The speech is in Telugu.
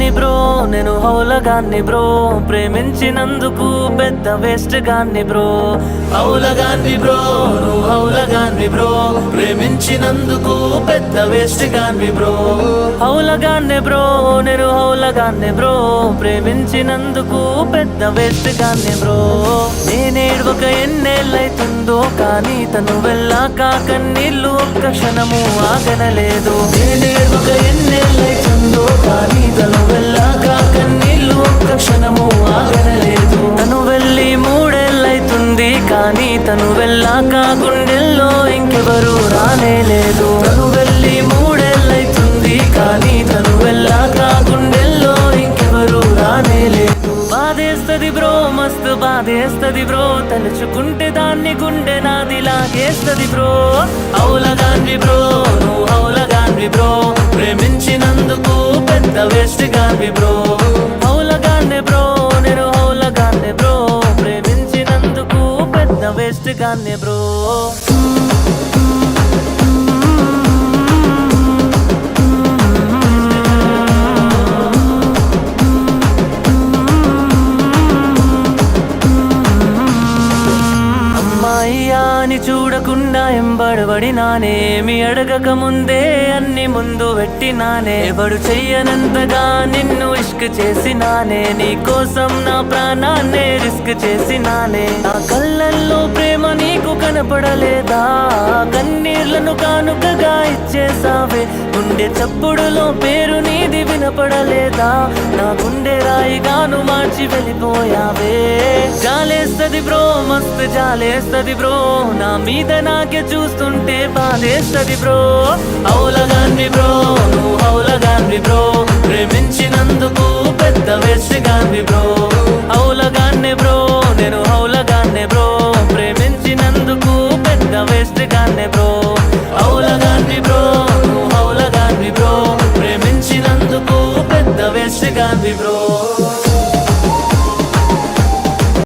గాన్ని బ్రో నేను హౌలగాన్ని బ్రో ప్రేమించినందుకు పెద్ద వేస్ట్ గాన్ని బ్రో హౌలగాన్ని బ్రో నువ్వు హౌలగాన్ని బ్రో ప్రేమించినందుకు పెద్ద వేస్ట్ గాన్ని బ్రో హౌలగాన్ని బ్రో నేను హౌలగాన్ని బ్రో ప్రేమించినందుకు పెద్ద వేస్ట్ గాన్ని బ్రో నేనేడ్వక ఎన్నేళ్ళైతుందో కానీ తను వెళ్ళాక కన్నీళ్ళు ఒక్క క్షణము ఆగనలేదు నేనేడ్వక ఎన్నేళ్ళైతుందో కానీ తను వెళ్ళాక కన్నీళ్ళు ఒక్క క్షణము ఆగనలేదు తను వెళ్ళి 3 ఏళ్ళైతుంది కానీ తను వెళ్ళాక గుండెల్లో ఇంకెవరు రానేలేదు తను వెళ్ళి 3 ఏళ్ళైతుంది కానీ తను వెళ్ళాక గుండెల్లో ఇంకెవరు రానేలేదు బాధేస్తది బ్రో మస్తు బాధేస్తది బ్రో తలుచుకుంటే దాన్ని గుండె నాది లాగేస్తది బ్రో హౌలగాన్ని బ్రో నువ్వు హౌలగాన్ని బ్రో ప్రేమించినందుకు పెద్ద వేస్ట్ గాన్ని బ్రో హౌలగాన్ని బ్రో నేను హౌలగాన్ని బ్రో ప్రేమించినందుకు పెద్ద వేస్ట్ గాన్ని బ్రో అని చూడకుండా ఎంబడబడినానేమి అడగక ముందే అన్ని ముందు పెట్టినానే ఎవడు చెయ్యనంతగా నిన్ను ఇష్క్ చేసినానే నీ కోసం నా ప్రాణాన్నే రిస్క్ చేసినానే నా కళ్ళల్లో ప్రేమ నీకు కనపడలేదా కన్నీళ్లను కానుకగా ఇచ్చేసావే గుండె చప్పుడులో పేరు నీది వినపడలేదా నా గుండె రాయిగాను మార్చి వెళ్ళిపోయావే జాలేస్తది బ్రో మస్తు జాలేస్తది బ్రో నా మీద నాకే చూస్తుంటే బాధేస్తది బ్రో హౌలగాన్ని బ్రో నువ్వు హౌలగాన్ని బ్రో ప్రేమించినందుకు పెద్ద వేస్ట్ గాన్ని బ్రో హౌలగాన్ని బ్రో నేను హౌలగాన్ని బ్రో ప్రేమించినందుకు పెద్ద వేస్ట్ గాన్ని బ్రో